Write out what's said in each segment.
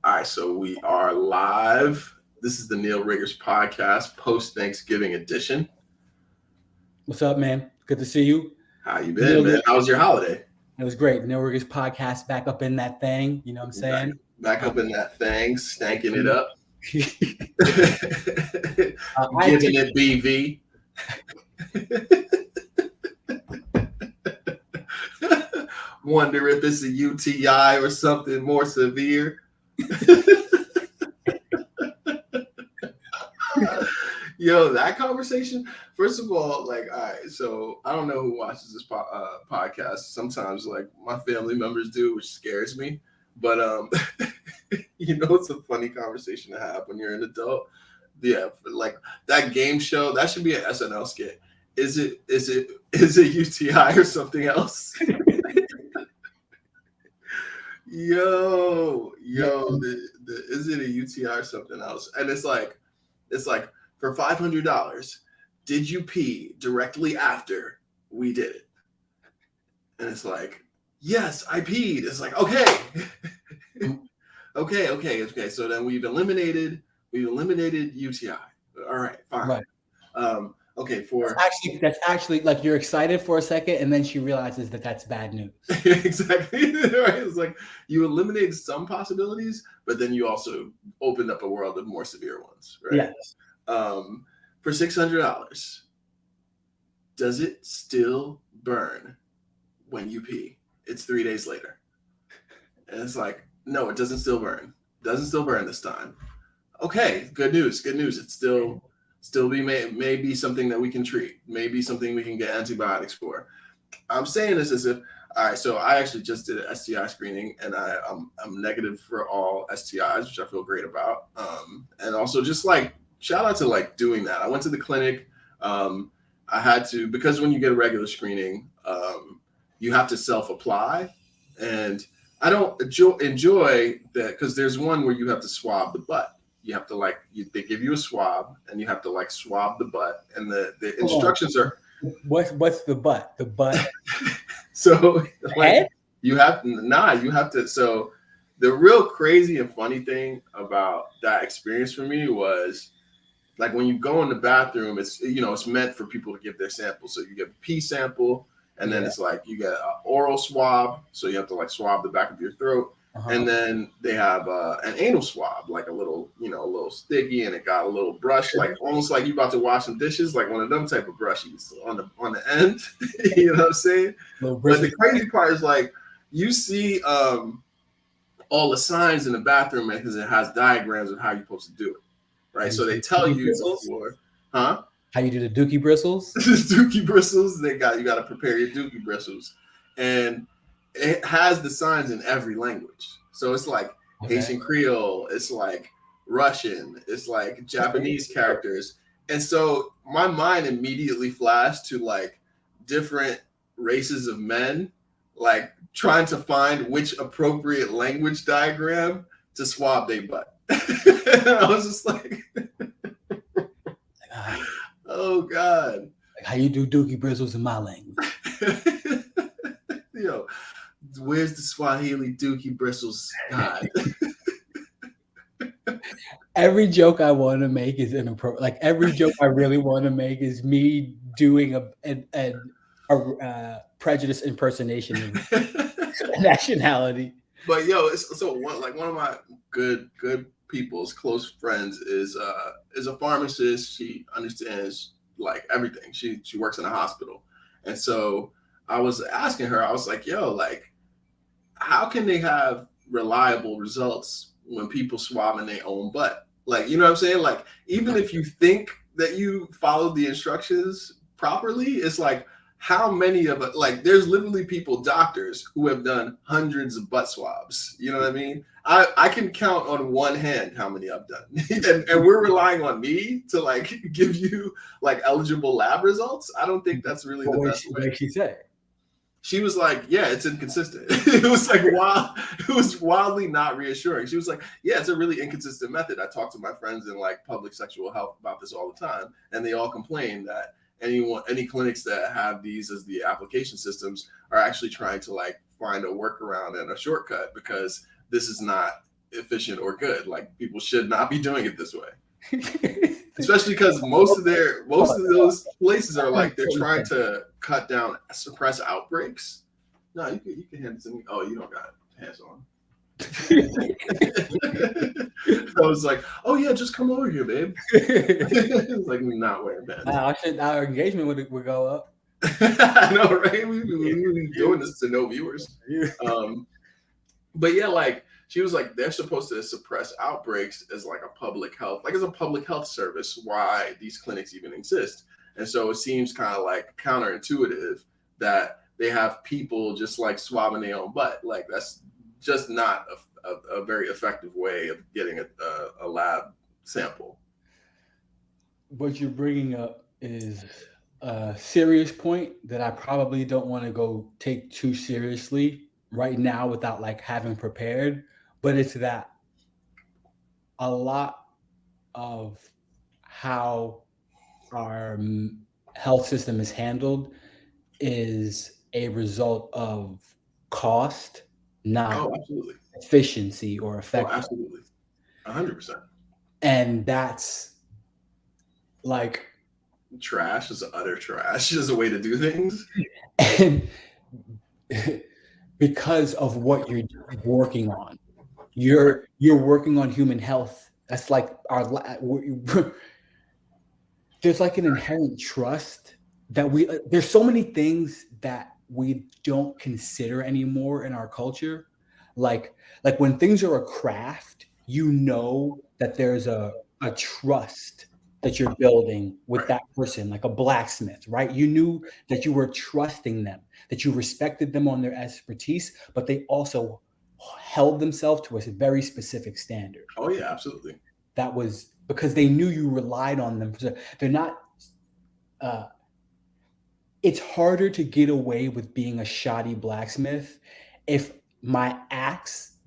All right, so we are live. This is the Neil Riggers podcast, post-Thanksgiving edition. What's up, man? Good to see you. How you been, man? How was your holiday? It was great. The Neil Riggers podcast back up in that thing. You know what I'm saying? Back up in that thing, stanking it up. Giving it BV. Wonder if it's a UTI or something more severe. Yo, that conversation. First of all, like, all right, so I don't know who watches this podcast. Sometimes, like, my family members do, which scares me. But you know, it's a funny conversation to have when you're an adult. Yeah, like that game show that should be an SNL skit. Is it UTI or something else? Yo, is it a UTI or something else? And it's like for $500, did you pee directly after we did it? And it's like, yes, I peed. It's like, okay. okay. So then we've eliminated UTI. All right, fine. Right. Okay, that's actually like you're excited for a second, and then she realizes that that's bad news. Exactly. Right. It's like you eliminate some possibilities, but then you also opened up a world of more severe ones, right? Yes. For $600, does it still burn when you pee? It's 3 days later, and it's like, no, it doesn't still burn. Doesn't still burn this time. Okay, good news. It's still maybe something that we can treat, maybe something we can get antibiotics for. I'm saying this as if, all right, so I actually just did an STI screening, and I'm negative for all STIs, which I feel great about. And also just like shout out to like doing that. I went to the clinic. I had to, because when you get a regular screening, you have to self-apply, and I don't enjoy that because there's one where you have to swab the butt. You have to they give you a swab, and you have to like swab the butt, and the instructions are. What's the butt? The butt. So head? You have to. So the real crazy and funny thing about that experience for me was like when you go in the bathroom, it's meant for people to give their sample. So you get a pee sample, and then it's like you get an oral swab. So you have to like swab the back of your throat. Uh-huh. And then they have an anal swab, like a little sticky, and it got a little brush, like almost like you about to wash some dishes, like one of them type of brushies on the end. You know what I'm saying? But the crazy part is like you see all the signs in the bathroom because it has diagrams of how you're supposed to do it, right? So they tell you before, huh? How you do the dookie bristles? Dookie bristles. You got to prepare your dookie bristles, and it has the signs in every language. So it's like Haitian Creole, it's like Russian, it's like Japanese characters. And so my mind immediately flashed to like different races of men, like trying to find which appropriate language diagram to swab their butt. And I was just like, oh God. Like how you do dookie bristles in my language. Yo, where's the Swahili dookie bristles guide? Every joke I want to make is inappropriate. Like every joke I really want to make is me doing a prejudice impersonation of nationality. But yo, one of my good people's close friends is a pharmacist. She understands like everything. She works in a hospital, and so I was asking her, I was like, yo, like, how can they have reliable results when people swab in their own butt? Like, you know what I'm saying? Like, even if you think that you followed the instructions properly, it's like, how many of it, like, there's literally doctors who have done hundreds of butt swabs. You know what I mean? I can count on one hand how many I've done. and we're relying on me to like give you like eligible lab results. I don't think that's really the best way. What did she say? She was like, yeah, it's inconsistent. It was like wild. It was wildly not reassuring. She was like, yeah, it's a really inconsistent method. I talk to my friends in like public sexual health about this all the time. And they all complain that any clinics that have these as the application systems are actually trying to like find a workaround and a shortcut because this is not efficient or good. Like people should not be doing it this way. Especially because most of those places are like they're trying to cut down, suppress outbreaks. No, you can hand it to me. Oh, you don't got hands on. I was like, oh yeah, just come over here, babe. It's like not wearing pants. Our engagement would go up. I know, right? We've been doing this to no viewers. But yeah, like she was like, they're supposed to suppress outbreaks as like a public health, like as a public health service, why these clinics even exist. And so it seems kind of like counterintuitive that they have people just like swabbing their own butt. Like that's just not a very effective way of getting a lab sample. What you're bringing up is a serious point that I probably don't want to go take too seriously right now without like having prepared, but it's that a lot of how our health system is handled is a result of cost, not efficiency or effectiveness. Absolutely. 100%. And that's like trash is utter trash is a way to do things. And because of what you're working on, you're working on human health. That's like there's like an inherent trust that there's so many things that we don't consider anymore in our culture. Like when things are a craft, you know that there's a trust that you're building with that person, like a blacksmith, right? You knew that you were trusting them, that you respected them on their expertise, but they also held themselves to a very specific standard. Oh yeah, absolutely. That was because they knew you relied on them. They're not, it's harder to get away with being a shoddy blacksmith if my axe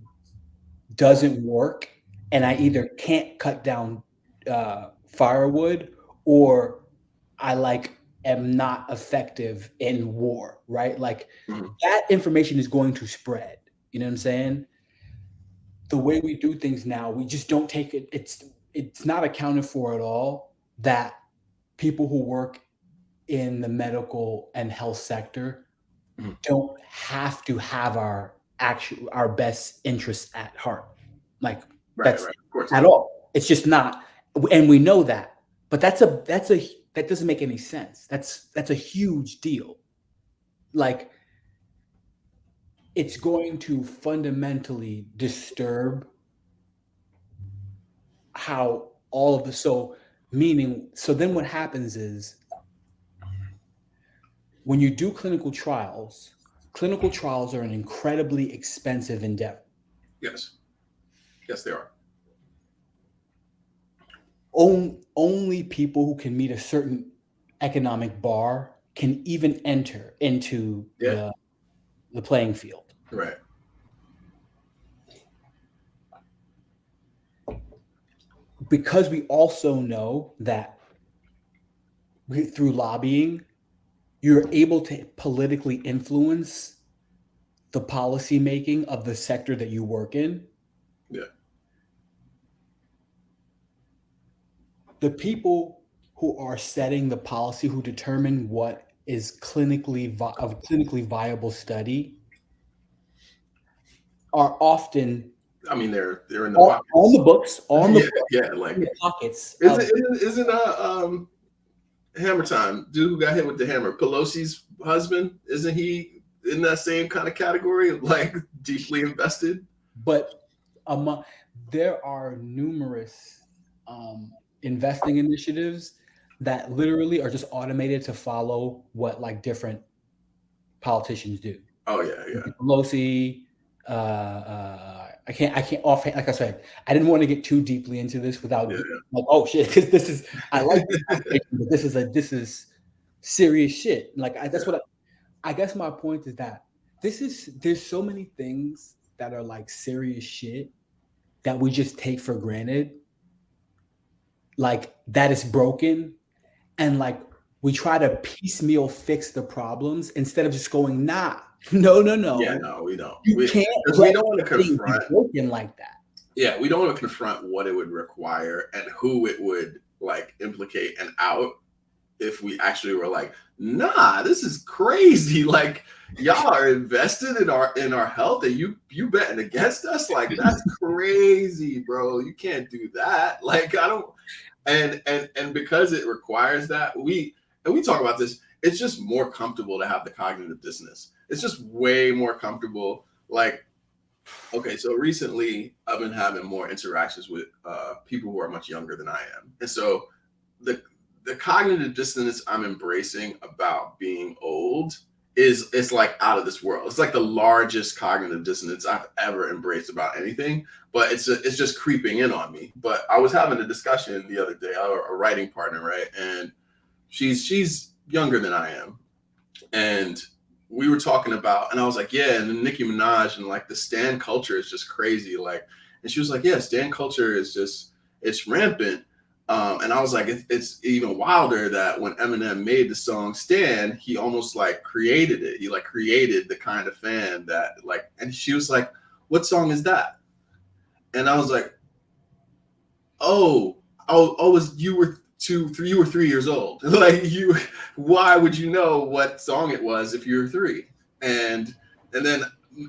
doesn't work and I either can't cut down firewood or I am not effective in war, right? Like that information is going to spread. You know what I'm saying? The way we do things now, we just don't take it. It's not accounted for at all that people who work in the medical and health sector don't have to have our best interests at heart. Like that's at all. It's just not. And we know that, but that doesn't make any sense. That's a huge deal. Like it's going to fundamentally disturb how all of the so then what happens is when you do clinical trials are an incredibly expensive endeavor. Yes, they are. Only people who can meet a certain economic bar can even enter into the playing field. Right. Because we also know that through lobbying, you're able to politically influence the policy making of the sector that you work in. Yeah. The people who are setting the policy, who determine what is clinically viable study, are often. I mean, they're in the pockets. On the books, like in the pockets. Isn't Hammer Time dude who got hit with the hammer? Pelosi's husband, isn't he in that same kind of category, like deeply invested? But there are numerous investing initiatives that literally are just automated to follow what like different politicians do. Oh yeah. Pelosi. I can't offhand. Like I said, I didn't want to get too deeply into this without like, oh shit, because this is I like this, but this is serious shit. Like that's what I guess my point is that there's so many things that are like serious shit that we just take for granted. Like that is broken, and like we try to piecemeal fix the problems instead of just going, nah. No. Yeah, no, we don't. You can't. We don't want to confront. Broken like that. Yeah, we don't want to confront what it would require and who it would like implicate and out if we actually were like, nah, this is crazy. Like y'all are invested in our health and you betting against us. Like that's crazy, bro. You can't do that. Like I don't and because it requires that, we talk about this, it's just more comfortable to have the cognitive dissonance. It's just way more comfortable. Like, okay, so recently I've been having more interactions with people who are much younger than I am. And so the the cognitive dissonance I'm embracing about being old is it's like out of this world. It's like the largest cognitive dissonance I've ever embraced about anything, but it's just creeping in on me. But I was having a discussion the other day, a writing partner, right? And she's younger than I am, and we were talking about, and I was like, yeah, and then Nicki Minaj and like the stan culture is just crazy, like, and she was like, yeah, stan culture is just it's rampant. And I was like, it's even wilder that when Eminem made the song "Stan," he almost like created it. He like created the kind of fan that like. And she was like, "What song is that?" And I was like, was you were 3 years old. Like you, why would you know what song it was if you were three? And then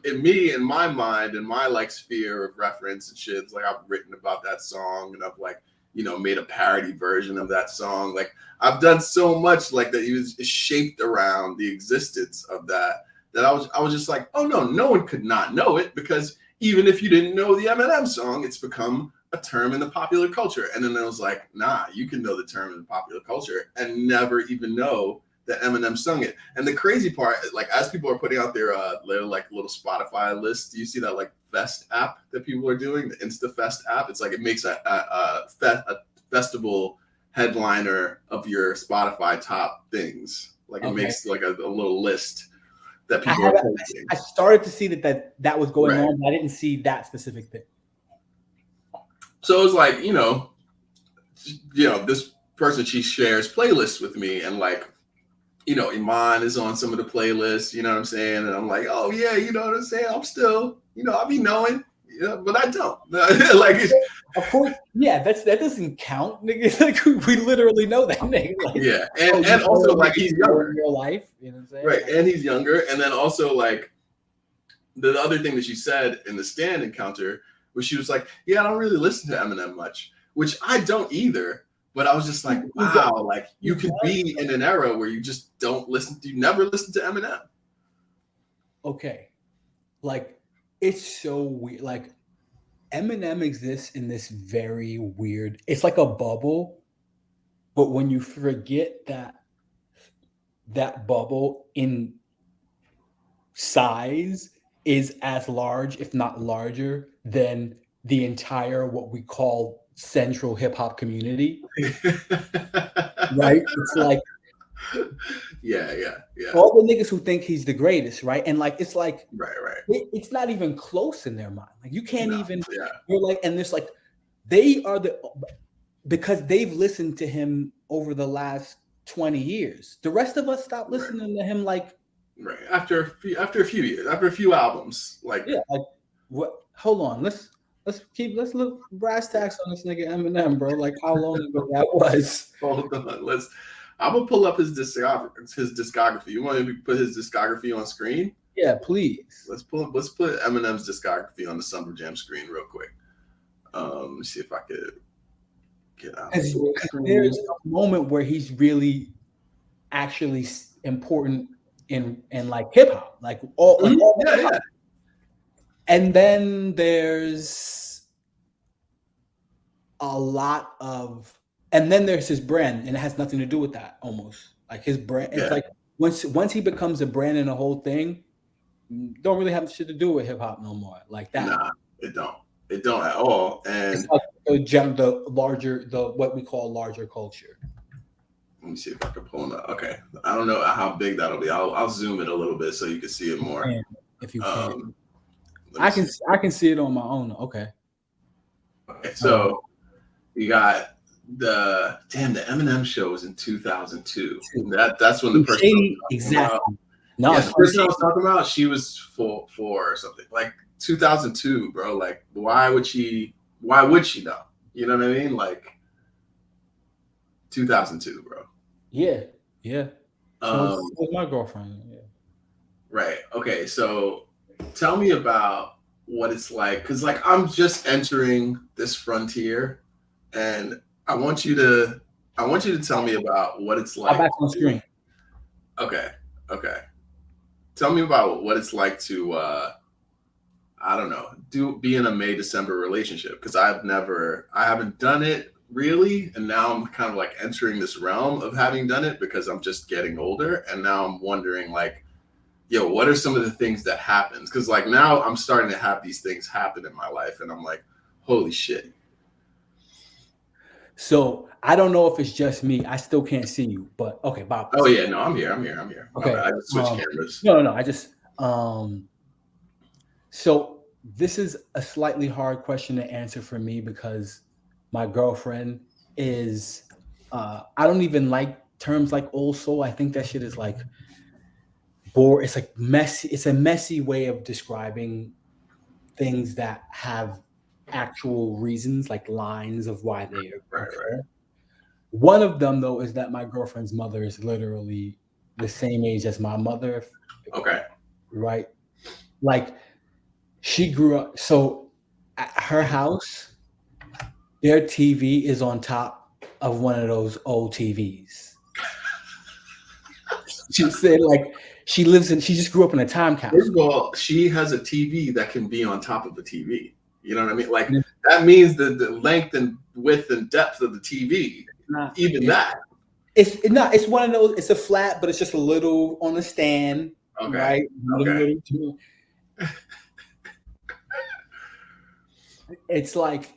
in my mind, in my like sphere of reference and shit, it's like I've written about that song and I've like, made a parody version of that song. Like I've done so much like that. He was shaped around the existence of that I was just like, oh no one could not know it, because even if you didn't know the Eminem song, it's become a term in the popular culture. And then I was like, nah, you can know the term in the popular culture and never even know that Eminem sung it. And the crazy part, like as people are putting out their little Spotify lists, do you see that like Fest app that people are doing, the InstaFest app? It's like it makes a festival headliner of your Spotify top things. Like it makes like a little list that people are posting. I started to see that was going Right. on, but I didn't see that specific thing. So it was like, this person, she shares playlists with me, and like, Iman is on some of the playlists, you know what I'm saying? And I'm like, oh yeah, you know what I'm saying? I'm still, I'll be knowing, but I don't. Like, of course, yeah, that doesn't count, nigga. Like we literally know that nigga. Like, yeah, and also like he's younger in real life, you know what I'm saying? Right, and he's younger, and then also like the other thing that she said in the stand encounter was she was like, yeah, I don't really listen to Eminem much, which I don't either. But I was just like, wow, like you could be in an era where you just you never listen to Eminem. Okay. Like, it's so weird. Like, Eminem exists in this very weird, it's like a bubble, but when you forget that bubble in size is as large, if not larger, than the entire what we call central hip hop community. Right? It's like yeah. all the niggas who think he's the greatest, right? And like it's like right. It's not even close in their mind. Like you can't even. Yeah. You're like, and there's like they are because they've listened to him over the last 20 years. The rest of us stopped listening to him like after a few years, after a few albums. Like what? Hold on, let's look brass tacks on this nigga Eminem, bro. Like how long ago that was? Hold on, I'm gonna pull up his discography. You want me to put his discography on screen? Yeah, please. Let's put Eminem's discography on the Summer Jam screen real quick. Let me see if I could get out. There's a moment where he's really actually important in like hip hop, like all. Yeah. And then there's a lot of, and then there's his brand, and it has nothing to do with that. Almost like his brand. It's like once he becomes a brand and a whole thing, don't really have shit to do with hip hop no more. Like that. Nah, it don't. It don't at all. And it's like the what we call larger culture. Let me see if I can pull it up. Okay, I don't know how big that'll be. I'll zoom it a little bit so you can see it more. If you can. I can see it on my own. Okay. Okay, so you got the Eminem show was in 2002. That's when the person exactly. No, the person I was talking about, she was 4 or something. Like 2002, bro. Like, why would she? Why would she know? You know what I mean? Like 2002, bro. Yeah, yeah. Um, So was my girlfriend. Yeah. right. Okay. So, tell me about what it's like, because like I'm just entering this frontier, and I want you to, I want you to tell me about what it's I'm like. back on screen. Okay. Okay. Tell me about what it's like to I don't know, do be in a May December relationship, because I haven't done it really, and now I'm kind of like entering this realm of having done it because I'm just getting older, and now I'm wondering like, yo, what are some of the things that happens? Because like now I'm starting to have these things happen in my life, and I'm like, holy shit. So I don't know if it's just me. I still can't see you, but okay, Bob. Oh yeah, no, I'm here, I'm here, I'm here. My Okay. bad. I just switched cameras. No, no, no. I just so this is a slightly hard question to answer for me because my girlfriend is I don't even like terms like old soul. I think that shit is like bore it's like messy. It's a messy way of describing things that have actual reasons, like lines of why they Right, right. occur. One of them though is that my girlfriend's mother is literally the same age as my mother, Okay. right? Like she grew up so at her house, their TV is on top of one of those old TVs. She said like she just grew up in a time First capsule. of all, she has a TV that can be on top of a TV. You know what I mean? Like And it's that means the length and width and depth of the TV, not even it's that. it's not it's one of those, it's a flat, but it's just a little on the stand, Okay. right? Okay. It's like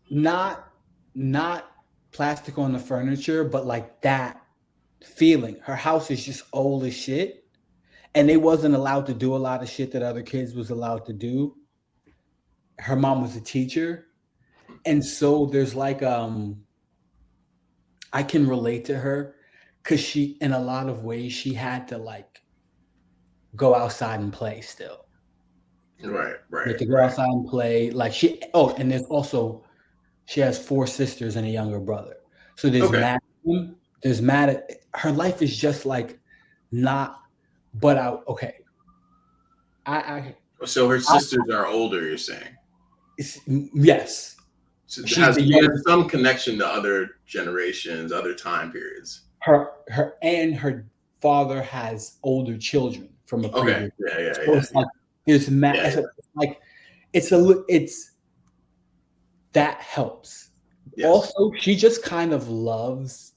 not not plastic on the furniture, but like that feeling. Her house is just old as shit, and they wasn't allowed to do a lot of shit that other kids was allowed to do. Her mom was a teacher, and so there's like I can relate to her because she, in a lot of ways, she had to like go outside and play still. Right. Like Right. to go Right. outside and play. Like she oh, and there's also she has 4 sisters and a younger brother. So Okay. there's mad her life is just like not but I okay. I So her I sisters are older. You're saying it's, yes. so She's has the she has youngest. some connection to other generations, other time periods. Her and her father has older children from a Okay. previous. Yeah. Yeah. So Yeah. it's like there's Yeah. it's, Yeah. it's like it's that helps. Yes. Also, she just kind of loves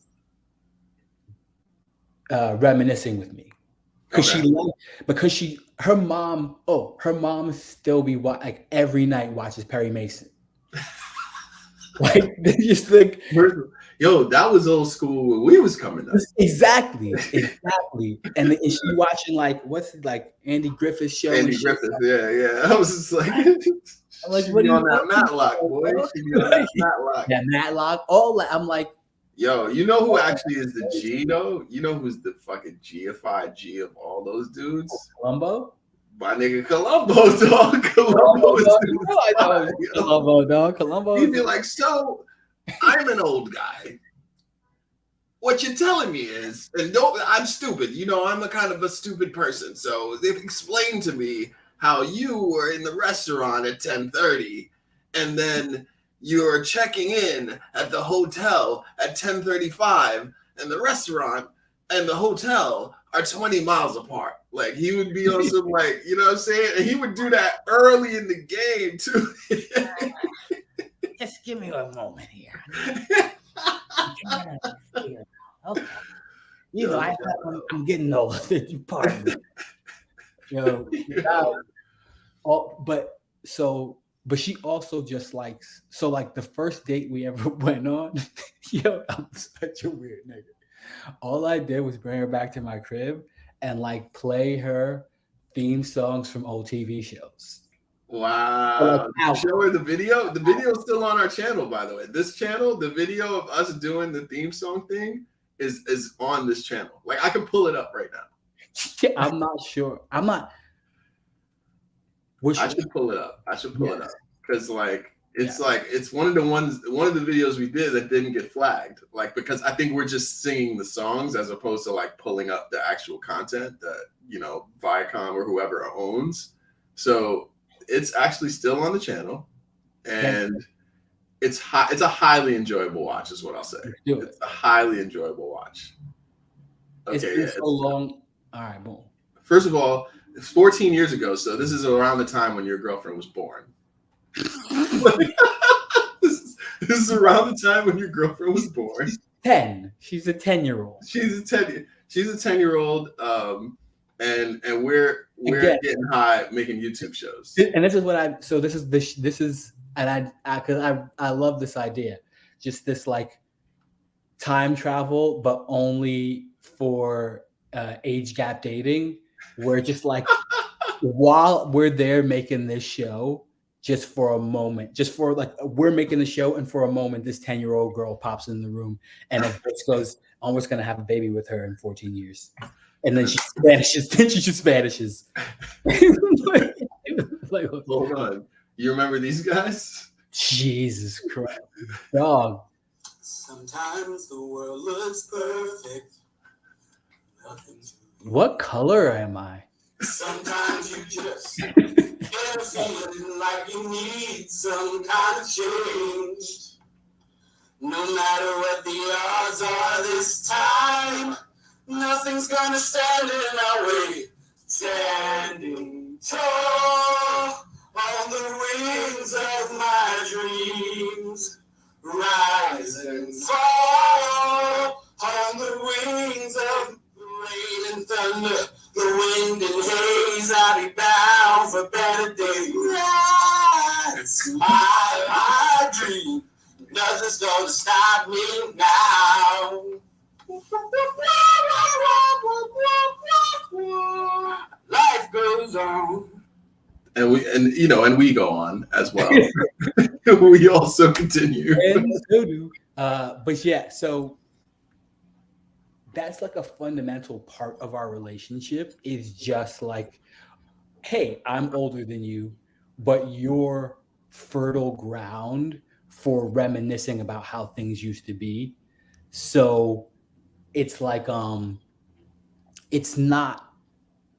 reminiscing with me. Okay. Because she her mom still be like every night watches Perry Mason. Like they just like Yo, that was old school when we was coming up. exactly, exactly. And she watching like what's it like Andy Griffith's show and Andy shit. Griffith. Yeah. Yeah. I was just like, I'm like, she what be are you on that watching, Matlock, boy. bro? She be on that Matlock. Yeah, Matlock. All that. I'm like, Yo, you know who oh, actually is the that's G though? You know who's the fucking Giified G of all those dudes? Columbo. My nigga Columbo, dog. Columbo Columbo, is dog. the You know I know spot, it was yo. Columbo, dog. Columbo He'd is be like, so I'm an old guy. What you're telling me is, and no, I'm stupid. You know, I'm a kind of a stupid person. So they've explained to me how you were in the restaurant at 10:30, and then you're checking in at the hotel at 10:35, and the restaurant and the hotel are 20 miles apart. Like he would be on some like, you know what I'm saying? And he would do that early in the game too. just give me a moment here. Okay. You know, Yo, I'm getting old. Pardon me. Yo, but but she also just likes so like the first date we ever went on. Yo, I'm such a weird nigga. All I did was bring her back to my crib and like play her theme songs from old TV shows for like wow. Did you hours. show her the video? The video is still on our channel, by the way. This channel, the video of us doing the theme song thing is on this channel. Like I can pull it up right now. I'm not sure. I'm not. I Which should pull it up. I should pull it yes, up because yeah, it's one of the videos we did that didn't get flagged. Like because I think we're just singing the songs as opposed to like pulling up the actual content that Viacom or whoever owns. So it's actually still on the channel, thank and it's a highly enjoyable watch, is what I'll say. you. Do it. It's a highly enjoyable watch. It's Okay, been yeah. so long. All right, boom. First of all, it's 14 years ago, so this is around the time when your girlfriend was born. This is around the time when your girlfriend was born. She's 10. She's a 10-year-old. She's a 10-year-old, and we're Again, getting high making YouTube shows. and this is what I. So this is, and because I love this idea. Just this like time travel, but only for age gap dating, where just like while we're there making this show, just for a moment, just for like we're making the show, and for a moment, this 10-year-old girl pops in the room and it just goes, almost gonna have a baby with her in 14 years. And then she vanishes. Then she just vanishes. Like, Hold on, you remember these guys? Jesus Christ, dog. Sometimes the world looks perfect. Nothing to What color am I? Sometimes you just get a feeling like you need some kind of change. No matter what the odds are this time, nothing's gonna stand in our way. Standing tall on the wings of my dreams. Rise and fall on the wings of rain and thunder. The wind and haze, I'll be bound for better days. That's my dream. Nothing's gonna stop me now. Life goes on. And we go on as well. We also continue. And so do. But yeah, so that's like a fundamental part of our relationship, is just like, hey, I'm older than you, but you're fertile ground for reminiscing about how things used to be. So it's like it's not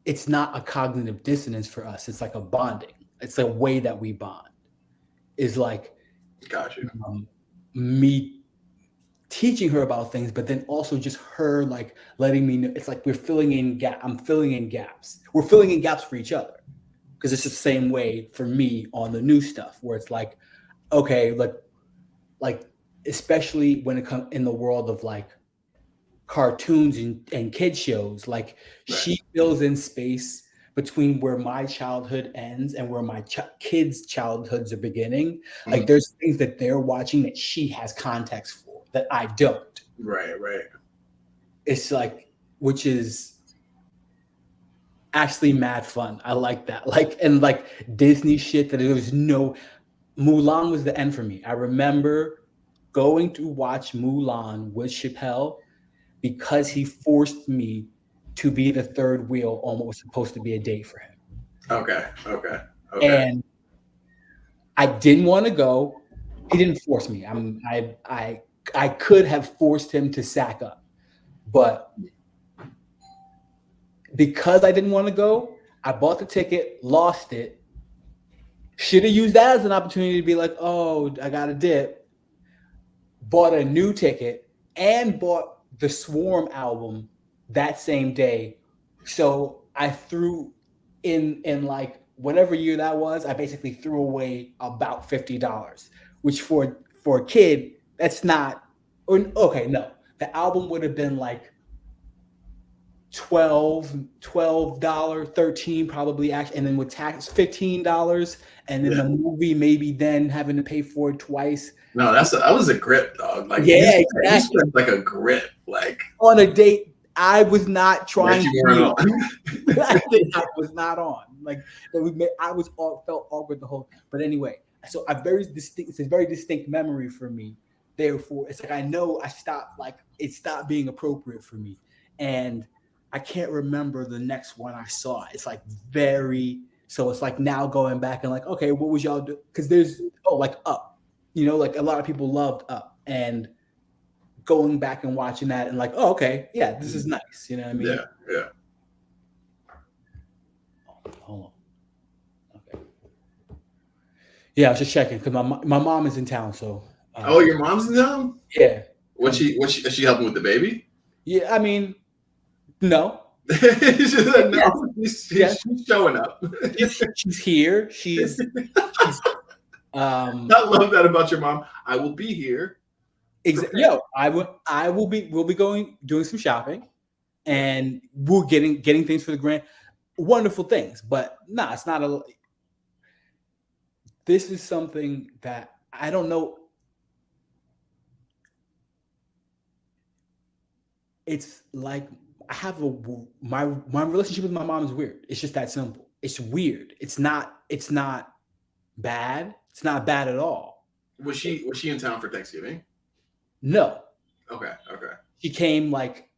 a cognitive dissonance for us. It's like a bonding. It's a way that we bond. Is like Got you. Me teaching her about things, but then also just her like letting me know. It's like we're filling in gap. I'm filling in gaps. We're filling in gaps for each other, because it's the same way for me on the new stuff, where it's like, okay, like especially when it comes in the world of like cartoons and kid shows, like Right. she fills in space between where my childhood ends and where my kids' childhoods are beginning. Like Mhm. there's things that they're watching that she has context for that I don't. Right. It's like, which is actually mad fun. I like that. Like, and like Disney shit that there was no. Mulan was the end for me. I remember going to watch Mulan with Chappelle because he forced me to be the third wheel on what was supposed to be a date for him. Okay. And I didn't want to go. He didn't force me. I could have forced him to sack up, but because I didn't want to go, I bought the ticket, lost it. Should have used that as an opportunity to be like, oh, I got a dip. Bought a new ticket and bought the Swarm album that same day. So I threw in like whatever year that was, I basically threw away about $50, which for a kid, that's not, or okay, no. The album would have been like $12, 13 probably, actually, and then with tax $15, and then Yeah. the movie maybe then having to pay for it twice. No, that was a grip, dog. Like Yeah, you exactly. spent like a grip, like On a date I was not trying you to weren't be on. that date I was not on. Like that we made, I was felt awkward the whole. But anyway, so a very distinct. It's a very distinct memory for me. Therefore, it's like I know I stopped. Like it stopped being appropriate for me, and I can't remember the next one I saw. It's like very. So it's like now going back and like, okay, what was y'all do? Because there's like Up, like a lot of people loved Up, and going back and watching that and like, oh, okay, yeah, this is nice. You know what I mean? Yeah. Hold on. Okay. Yeah, I was just checking because my mom is in town. So. Oh, your mom's in town? Yeah. Is she helping with the baby? Yeah, I mean, no. No, she's showing up. She's here. She's I love that about your mom. I will be here. We'll be doing some shopping, and we're getting things for the grand, wonderful things. But it's not this is something that I don't know. It's like I have my relationship with my mom is weird. It's just that simple. It's weird. It's not bad. It's not bad at all. Was she in town for Thanksgiving? No. Okay. She came like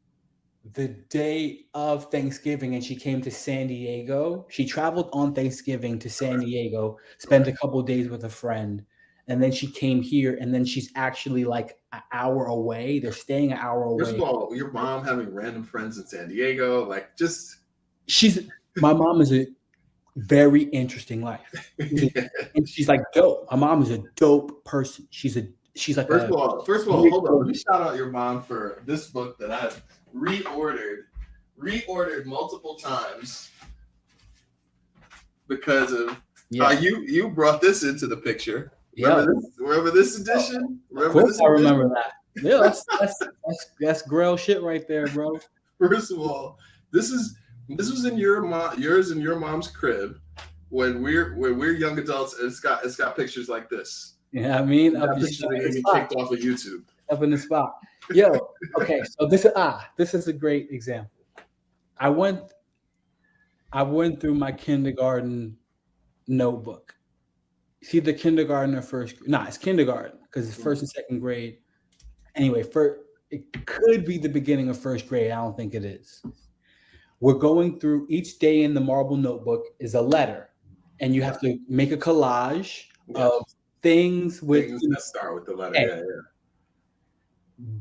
the day of Thanksgiving, and she came to San Diego. She traveled on Thanksgiving to San Diego, spent a couple of days with a friend, and then she came here, and then she's actually like an hour away. They're staying an hour away. First of all, your mom having random friends in San Diego, like just my mom is a very interesting life. And she's like dope. My mom is a dope person. She's like first of all, hold on. Let me shout out your mom for this book that I've reordered multiple times because of you brought this into the picture. Remember this edition? Of course I remember that. Yeah, that's Grail shit right there, bro. First of all, this was in yours and your mom's crib when we're young adults, and it's got pictures like this. Yeah, I mean, I'm just getting kicked off of YouTube. Up in the spot. Yo, okay, so this is a great example. I went through my kindergarten notebook. See the kindergarten or first? It's kindergarten because it's first and second grade. Anyway, it could be the beginning of first grade. I don't think it is. We're going through each day in the marble notebook is a letter, and you have to make a collage of things that start with the letter.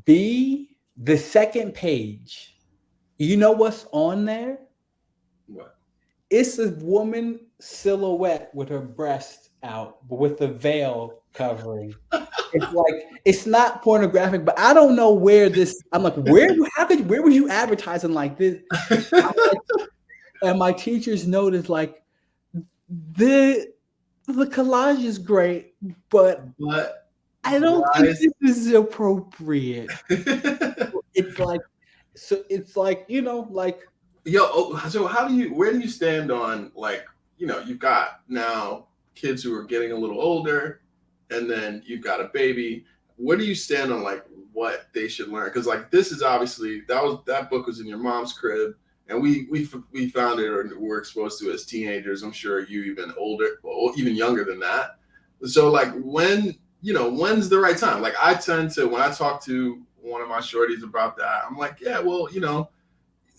Yeah. The second page. You know what's on there? What? It's a woman silhouette with her breast out, but with the veil covering. It's like, it's not pornographic, but I don't know where this. I'm like, where were you advertising like this? And my teachers noticed like the collage is great, but I don't think this is appropriate. It's like, so it's like, like. So where do you stand on, like, you've got now kids who are getting a little older, and then you've got a baby. Where do you stand on like what they should learn? Because like this is obviously that book was in your mom's crib, and we found it or were exposed to it as teenagers. I'm sure you even older, or even younger than that. So like when's the right time? Like I tend to, when I talk to one of my shorties about that, I'm like, yeah, well,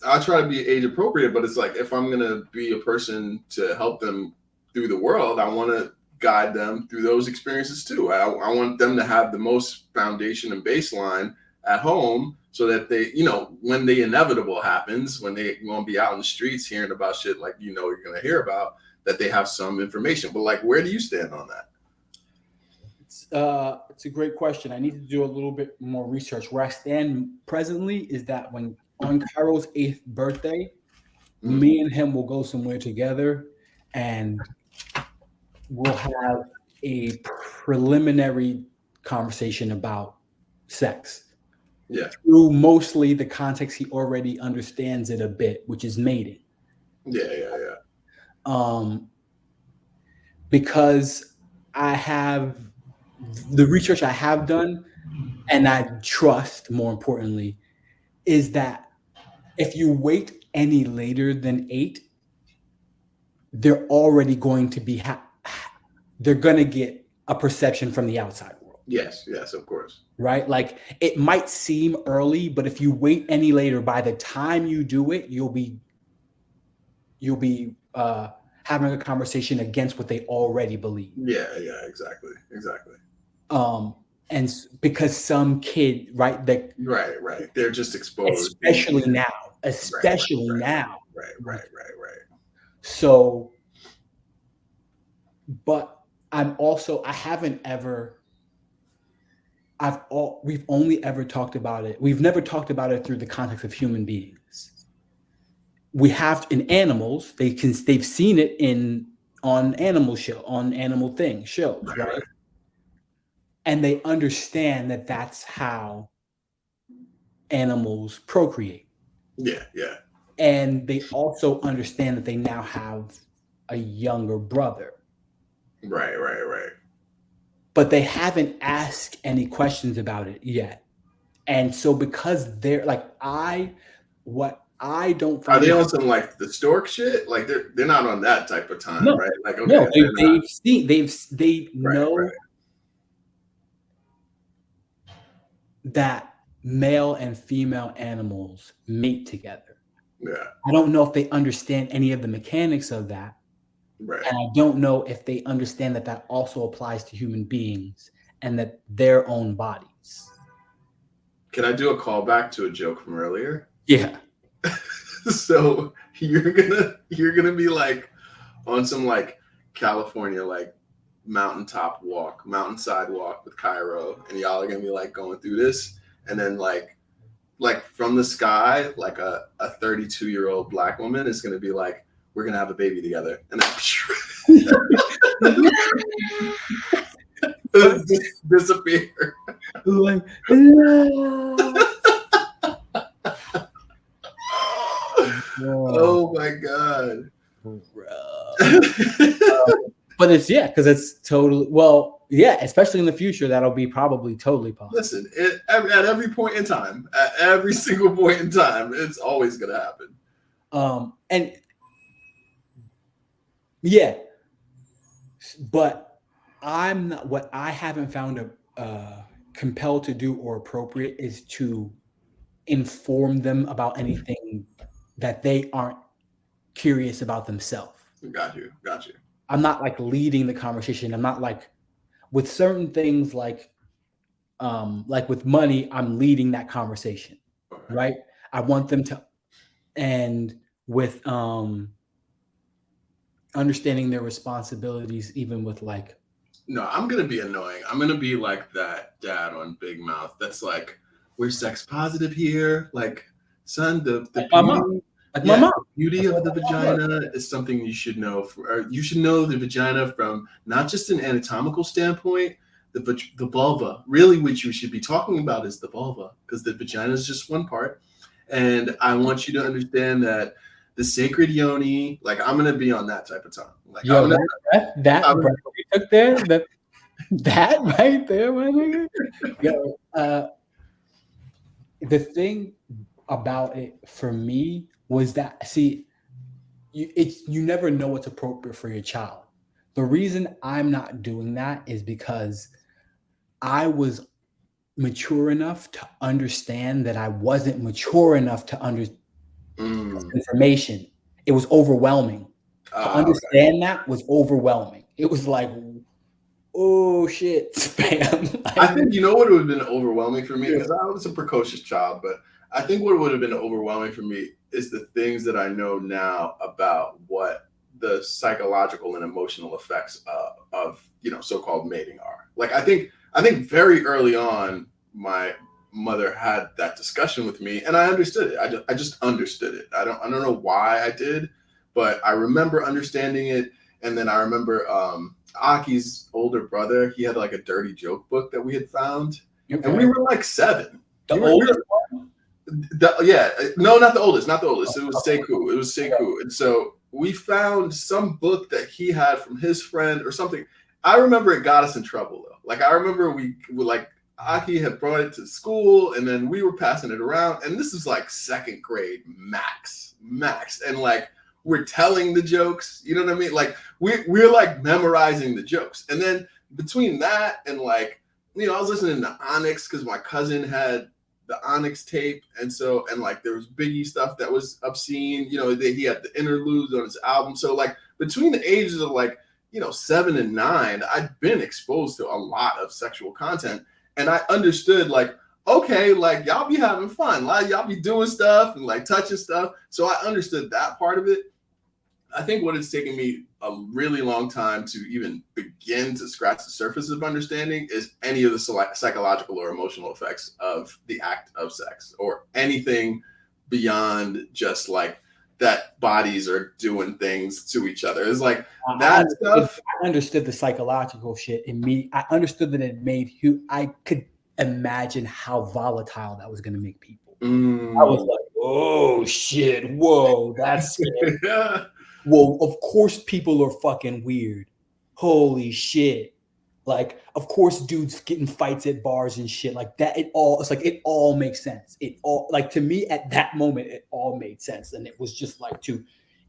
I try to be age appropriate, but it's like if I'm gonna be a person to help them through the world, I want to guide them through those experiences too. I want them to have the most foundation and baseline at home, so that they, when the inevitable happens, when they won't be out in the streets hearing about shit like you're gonna hear about, that they have some information. But like, where do you stand on that? It's a great question. I need to do a little bit more research. Where I stand presently is that when on Cairo's 8th birthday, me and him will go somewhere together, and we'll have a preliminary conversation about sex. Yeah. Through mostly the context he already understands it a bit, which is mating. Yeah. Because I have the research I have done, and I trust, more importantly, is that if you wait any later than 8, they're already going to be they're going to get a perception from the outside world. Yes, of course. Right? Like it might seem early, but if you wait any later, by the time you do it, you'll be have having a conversation against what they already believe. Yeah, exactly. And because some kid, right, that Right. They're just exposed. especially now. Right. So, but I haven't ever. We've only ever talked about it. We've never talked about it through the context of human beings. We have in animals. They've seen it on animal shows, right? And they understand that that's how animals procreate. Yeah. And they also understand that they now have a younger brother. Right. But they haven't asked any questions about it yet. And so because they're like what I don't find. Are they on some like the stork shit? Like they're not on that type of time, No, right? Like okay, no, they know that male and female animals mate together. Yeah. I don't know if they understand any of the mechanics of that. Right. And I don't know if they understand that that also applies to human beings and that their own bodies. Can I do a callback to a joke from earlier? Yeah. So you're gonna be like on some like California like mountainside walk with Cairo, and y'all are gonna be like going through this, and then like from the sky, like a 32-year-old black woman is gonna be like, we're gonna have a baby together, and then disappear. Like, oh my god. But it's because it's totally especially in the future, that'll be probably totally possible. Listen, at every point in time, at every single point in time, it's always gonna happen. And yeah, but I'm not. What I haven't found compelled to do or appropriate is to inform them about anything that they aren't curious about themselves. Got you. I'm not like leading the conversation. I'm not like with certain things like with money, I'm leading that conversation. Okay. Right? I want them to, and with understanding their responsibilities, even with like. No, I'm gonna be annoying. I'm gonna be like that dad on Big Mouth. That's like, we're sex positive here. Like, son, the beauty of the vagina is something you should know. You should know the vagina from not just an anatomical standpoint. The vulva, really, what you should be talking about is the vulva, because the vagina is just one part. And I want you to understand that the sacred yoni, like I'm gonna be on that type of time. Like that you took there, that right there, my nigga. Yo, the thing about it for me was that you never know what's appropriate for your child. The reason I'm not doing that is because I was mature enough to understand that I wasn't mature enough to understand information. It was overwhelming. To understand that was overwhelming. It was like, oh shit, spam. I think you know what would have been overwhelming for me, because I was a precocious child, but I think what would have been overwhelming for me is the things that I know now about what the psychological and emotional effects of so-called mating are. Like I think very early on, my mother had that discussion with me, and I understood it. I just understood it. I don't know why I did, but I remember understanding it. And then I remember Aki's older brother, he had like a dirty joke book that we had found, and we were like 7. The oldest one? No, not the oldest. It was Sekou. And so we found some book that he had from his friend or something. I remember it got us in trouble though. Like I remember we like Aki had brought it to school, and then we were passing it around, and this is like 2nd grade max, and like we're telling the jokes, you know what I mean? Like we're like memorizing the jokes, and then between that and like I was listening to Onyx because my cousin had the Onyx tape, and like there was Biggie stuff that was obscene. He had the interludes on his album, so like between the ages of like, 7 and 9, I'd been exposed to a lot of sexual content, and I understood like, okay, like y'all be having fun, like y'all be doing stuff and like touching stuff. So I understood that part of it. I think what it's taken me a really long time to even begin to scratch the surface of understanding is any of the psychological or emotional effects of the act of sex, or anything beyond just like that bodies are doing things to each other. It's like that stuff. I understood the psychological shit in me. I understood that it made you. I could imagine how volatile that was going to make people. I was like, oh shit, whoa, that's scary. Yeah. Well, of course people are fucking weird. Holy shit. Like, of course dudes getting fights at bars and shit like that. It's like it all makes sense. It all, like, to me at that moment, it all made sense. And it was just like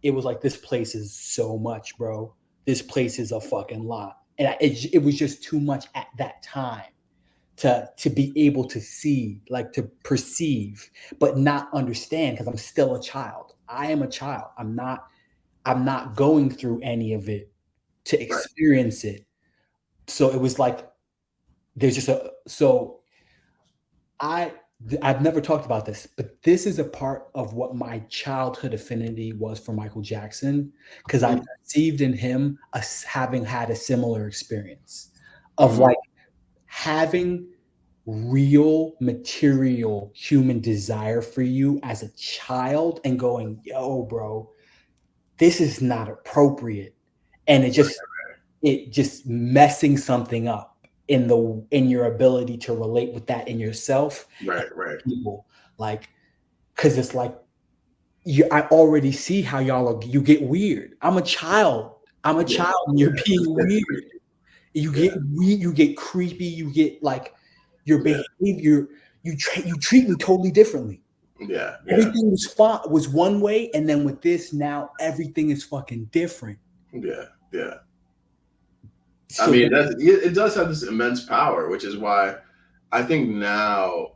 it was like, this place is so much, bro. This place is a fucking lot. And it was just too much at that time to be able to see, like to perceive, but not understand, because I'm still a child. I am a child. I'm not going through any of it to experience it. So it was like, there's just I've never talked about this, but this is a part of what my childhood affinity was for Michael Jackson, because I perceived in him having had a similar experience of like having real material human desire for you as a child and going, yo, bro, this is not appropriate. And it just messing something up in your ability to relate with that in yourself. Right. People, like, because it's like, I already see how you get weird. I'm a child and you're being weird. You get creepy. You get like your behavior. You treat me totally differently. Yeah. Everything was one way, and then with this now, everything is fucking different. Yeah. So, I mean, it does have this immense power, which is why I think now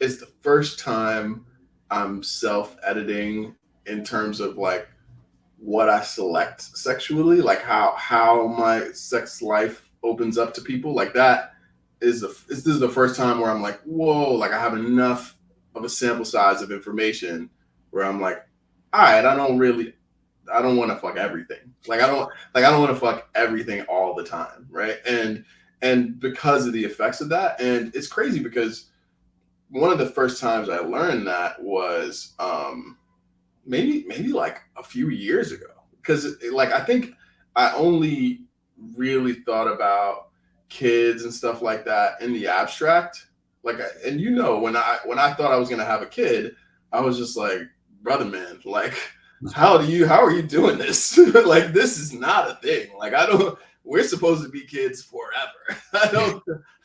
it's the first time I'm self-editing in terms of like what I select sexually, like how my sex life opens up to people. Like that this is the first time where I'm like, whoa, like I have enough of a sample size of information where I'm like, all right, I don't want to fuck everything. Like I don't want to fuck everything all the time, right? And because of the effects of that, and it's crazy because one of the first times I learned that was maybe like a few years ago, because like I think I only really thought about kids and stuff like that in the abstract. Like, and when I thought I was gonna have a kid, I was just like, brother, man, like, how are you doing this? Like, this is not a thing. Like, we're supposed to be kids forever.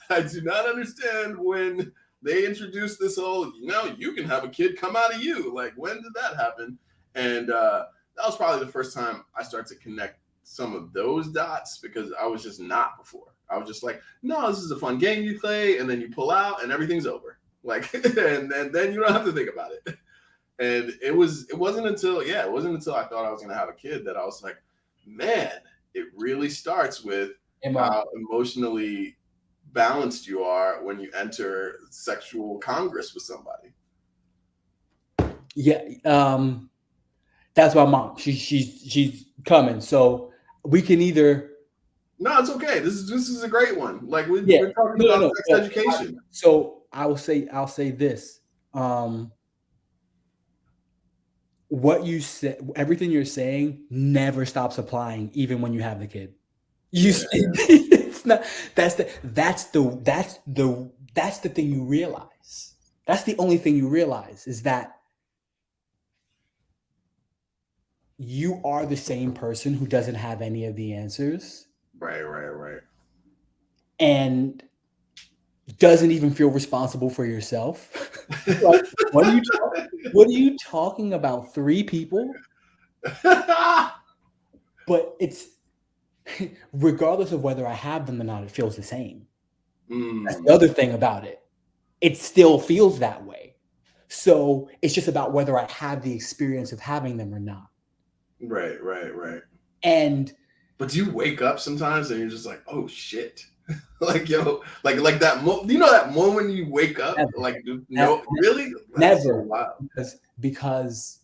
I do not understand when they introduced this whole, you can have a kid come out of you. Like, when did that happen? And that was probably the first time I started to connect some of those dots, because I was just not before. I was just like, no, this is a fun game you play, and then you pull out and everything's over. Like, and then you don't have to think about it. And it wasn't until I thought I was going to have a kid that I was like, man, it really starts with how emotionally balanced you are when you enter sexual congress with somebody. Yeah. That's my mom. She's coming. So we can either. No, it's okay. This is a great one. Like we're talking about sex education. So I'll say this. What you said, everything you're saying never stops applying, even when you have the kid. It's not. That's the thing you realize. That's the only thing you realize, is that you are the same person who doesn't have any of the answers. Right. And doesn't even feel responsible for yourself. Like, what are you talking about? 3 people? But it's, regardless of whether I have them or not, it feels the same. That's the other thing about it. It still feels that way. So it's just about whether I have the experience of having them or not. Right. And but do you wake up sometimes and you're just like, oh shit, like yo, like that you know that moment you wake up, never, like no, really, never, so wild. because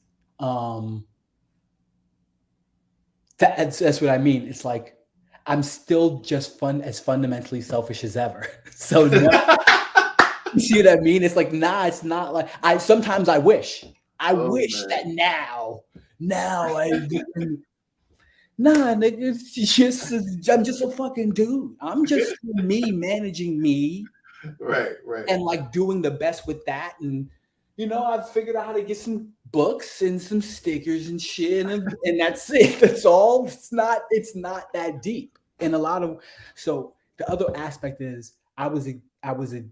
that's what I mean. It's like I'm still just fundamentally selfish as ever. So no, you see what I mean? It's like, nah, it's not like sometimes I wish man. that now nah, nigga, I'm just a fucking dude. I'm just me managing me. Right. And like doing the best with that. And I've figured out how to get some books and some stickers and shit, and that's it. That's all. It's not that deep. And so the other aspect is I was a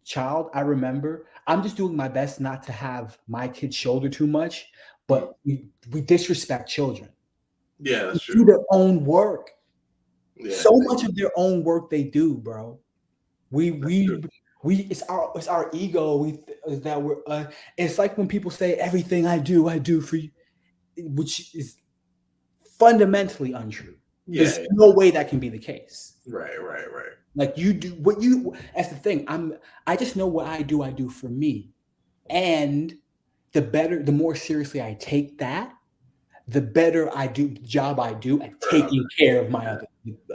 child. I remember I'm just doing my best not to have my kids shoulder too much, but we disrespect children. Yeah, that's true. Do their own work. Yeah, so much of their own work they do, bro. It's our ego. That we're. It's like when people say everything I do for you, which is fundamentally untrue. Yeah, There's no way that can be the case. Right. Like you do what you. That's the thing. I just know what I do for me, and the more seriously I take that, the better job I do at taking care of my other.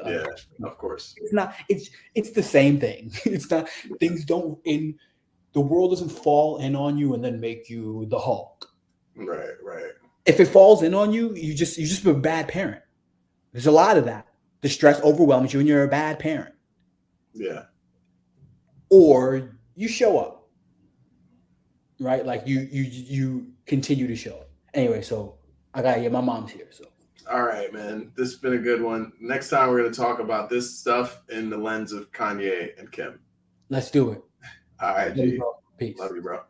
Yeah, of course. It's not. It's the same thing. It's not. Things don't in the world doesn't fall in on you and then make you the Hulk. Right. If it falls in on you, you just a bad parent. There's a lot of that. The stress overwhelms you, and you're a bad parent. Yeah. Or you show up, right? Like you continue to show up. Anyway, so I gotta get my mom's here. So. All right, man. This has been a good one. Next time we're going to talk about this stuff in the lens of Kanye and Kim. Let's do it. All right, G. Peace. Love you, bro.